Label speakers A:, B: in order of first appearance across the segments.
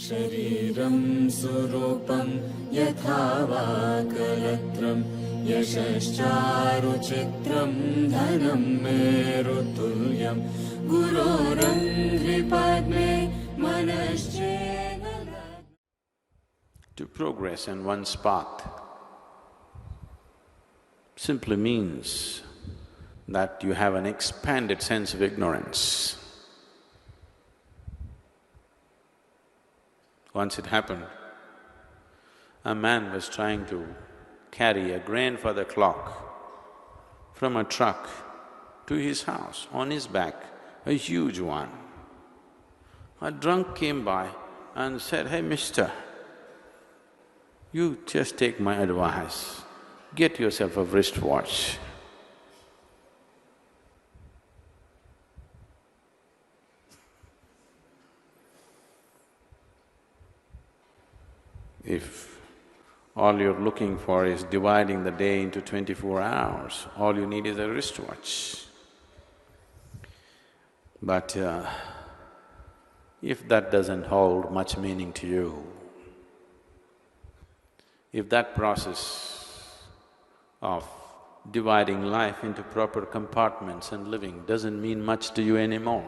A: शरीरं सुरूपं यथा वा कलत्रं यशश्चारुचित्रं धनं मेरुतुल्यं गुरोरङ्घ्रिपद्मे मनश्चेन।
B: To progress in one's path simply means that you have an expanded sense of ignorance. Once it happened, a man was trying to carry a grandfather clock from a truck to his house on his back, a huge one. A drunk came by and said, "Hey, mister, you just take my advice, get yourself a wristwatch." If all you're looking for is dividing the day into 24 hours, all you need is a wristwatch. But if that doesn't hold much meaning to you, if that process of dividing life into proper compartments and living doesn't mean much to you anymore,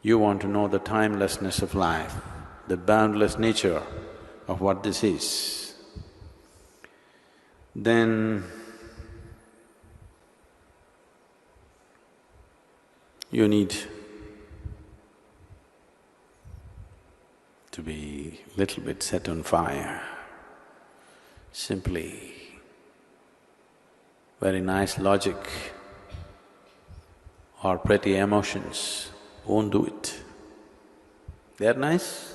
B: you want to know the timelessness of life, the boundless nature of what this is, then you need to be little bit set on fire. Simply very nice logic or pretty emotions won't do it. They're nice,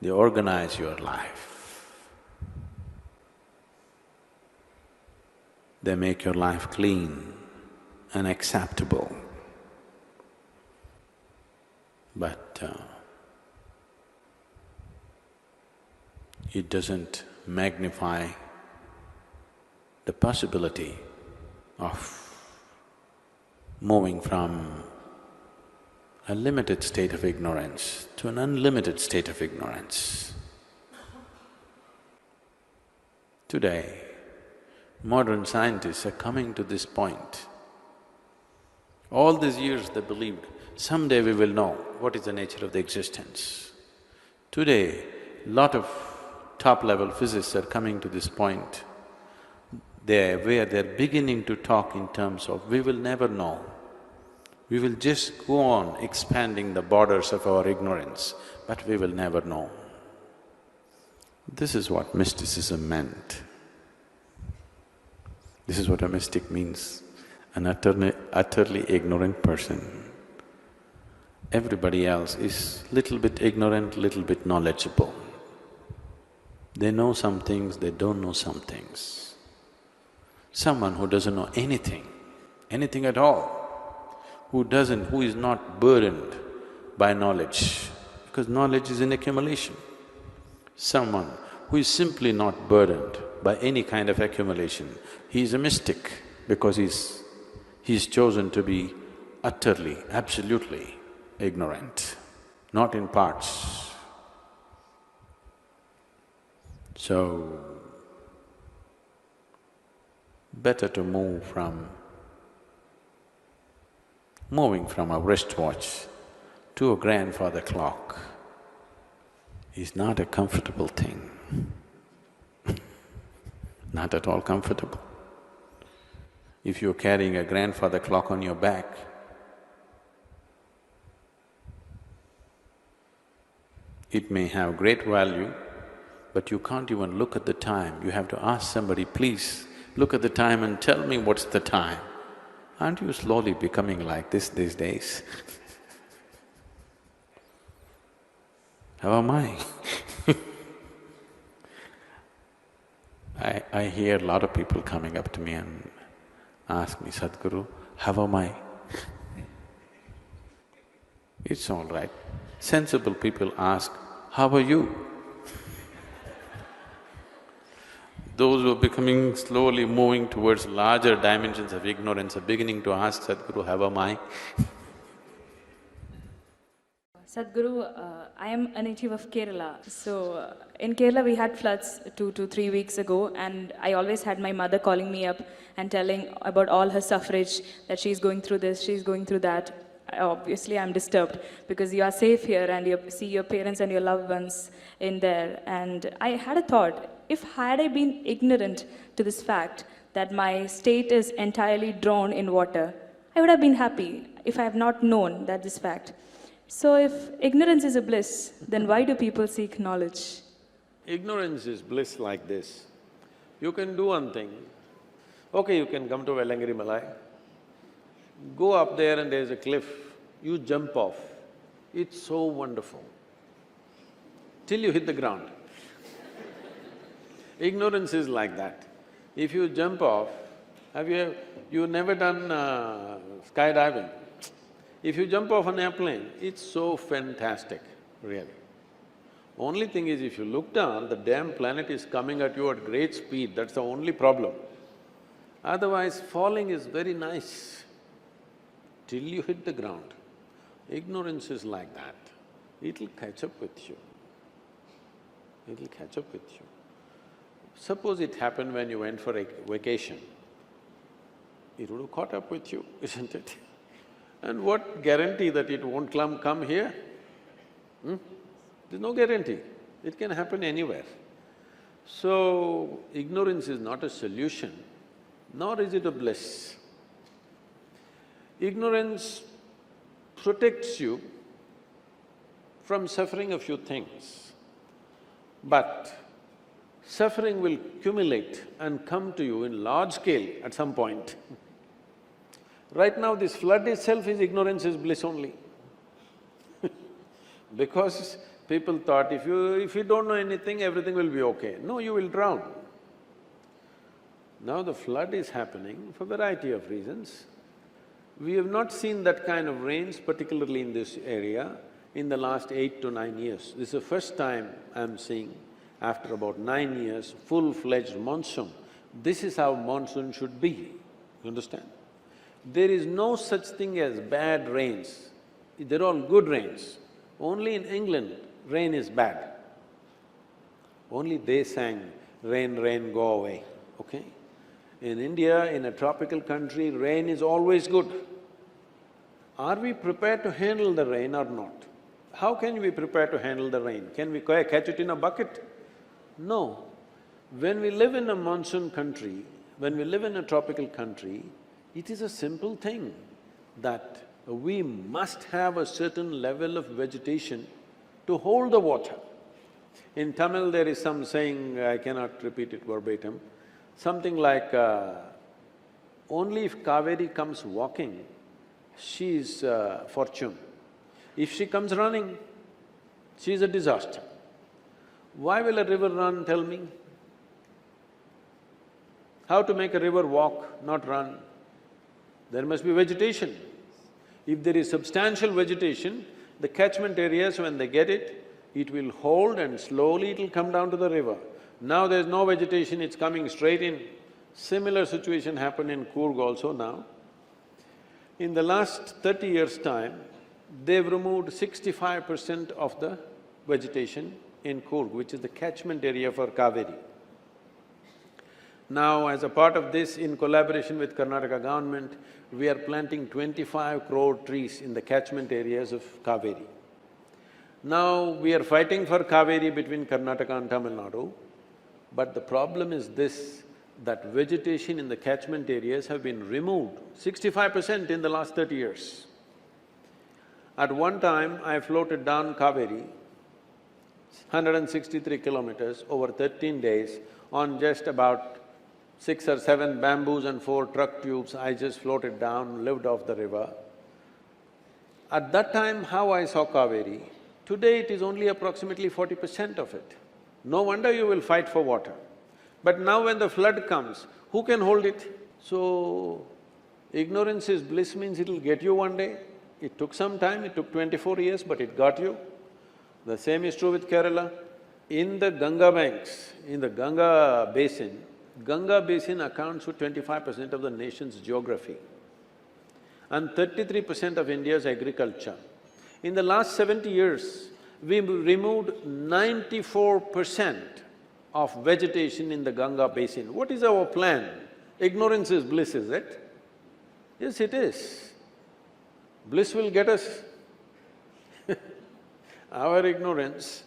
B: they organize your life. They make your life clean and acceptable. But it doesn't magnify the possibility of moving from a limited state of ignorance to an unlimited state of ignorance. Today, modern scientists are coming to this point. All these years they believed, someday we will know what is the nature of the existence. Today, lot of top-level physicists are coming to this point, where they're beginning to talk in terms of we will never know. We will just go on expanding the borders of our ignorance, but we will never know. This is what mysticism meant. This is what a mystic means, an utterly ignorant person. Everybody else is little bit ignorant, little bit knowledgeable. They know some things, they don't know some things. Someone who doesn't know anything at all, who is not burdened by knowledge, because knowledge is an accumulation. Someone who is simply not burdened by any kind of accumulation, he is a mystic because he's chosen to be utterly, absolutely ignorant, not in parts. So, better to moving from a wristwatch to a grandfather clock is not a comfortable thing, not at all comfortable. If you're carrying a grandfather clock on your back, it may have great value, but you can't even look at the time. You have to ask somebody, please look at the time and tell me what's the time. Aren't you slowly becoming like this these days? How am I? I hear a lot of people coming up to me and ask me, Sadhguru, how am I? It's all right. Sensible people ask, how are you? Those who are becoming slowly moving towards larger dimensions of ignorance are beginning to ask Sadhguru, how am I?
C: Sadhguru, I am a native of Kerala. So, in Kerala, we had floods 2 to 3 weeks ago, and I always had my mother calling me up and telling about all her suffrage, that she's going through this, she's going through that. Obviously, I'm disturbed because you are safe here and you see your parents and your loved ones in there. And I had a thought, if had I been ignorant to this fact that my state is entirely drowned in water, I would have been happy if I have not known that this fact. So if ignorance is a bliss, then why do people seek knowledge?
D: Ignorance is bliss like this. You can do one thing. Okay, you can come to Vellangiri Malai, go up there and there's a cliff, you jump off. It's so wonderful, till you hit the ground. Ignorance is like that. If you jump off, you never done skydiving? If you jump off an airplane, it's so fantastic, really. Only thing is, if you look down, the damn planet is coming at you at great speed, that's the only problem. Otherwise, falling is very nice, till you hit the ground. Ignorance is like that. It'll catch up with you. It'll catch up with you. Suppose it happened when you went for a vacation, it would have caught up with you, isn't it? And what guarantee that it won't come here? There's no guarantee. It can happen anywhere. So, ignorance is not a solution, nor is it a bliss. Ignorance protects you from suffering a few things, but suffering will accumulate and come to you in large scale at some point. Right now, this flood itself is ignorance is bliss only. Because people thought if you don't know anything, everything will be okay. No, you will drown. Now the flood is happening for a variety of reasons. We have not seen that kind of rains, particularly in this area, in the last 8 to 9 years. This is the first time I'm seeing, after about 9 years, full-fledged monsoon. This is how monsoon should be, you understand? There is no such thing as bad rains, they're all good rains. Only in England, rain is bad. Only they sang, rain, rain, go away, okay? In India, in a tropical country, rain is always good. Are we prepared to handle the rain or not? How can we prepare to handle the rain? Can we catch it in a bucket? No. When we live in a monsoon country, when we live in a tropical country, it is a simple thing that we must have a certain level of vegetation to hold the water. In Tamil there is some saying, I cannot repeat it verbatim, something like, only if Kaveri comes walking, she is fortune. If she comes running, she is a disaster. Why will a river run, tell me? How to make a river walk, not run? There must be vegetation. If there is substantial vegetation, the catchment areas, when they get it, it will hold and slowly it'll come down to the river. Now there's no vegetation, it's coming straight in. Similar situation happened in Coorg also now. In the last 30 years' time, they've removed 65% of the vegetation in Coorg, which is the catchment area for Kaveri. Now, as a part of this, in collaboration with Karnataka government, we are planting 25 crore trees in the catchment areas of Kaveri. Now, we are fighting for Kaveri between Karnataka and Tamil Nadu, but the problem is this, that vegetation in the catchment areas have been removed, 65% in the last 30 years. At one time, I floated down Kaveri, 163 kilometers over 13 days on just about 6 or 7 bamboos and 4 truck tubes. I just floated down, lived off the river. At that time, how I saw Kaveri, today it is only approximately 40% of it. No wonder you will fight for water. But now when the flood comes, who can hold it? So, ignorance is bliss means it'll get you one day. It took some time, it took 24 years, but it got you. The same is true with Kerala. In the Ganga banks, in the Ganga basin accounts for 25% of the nation's geography and 33% of India's agriculture. In the last 70 years, we removed 94% of vegetation in the Ganga basin. What is our plan? Ignorance is bliss, is it? Yes, it is. Bliss will get us. Our ignorance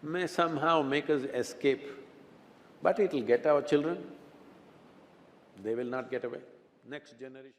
D: may somehow make us escape, but it'll get our children. They will not get away. Next generation.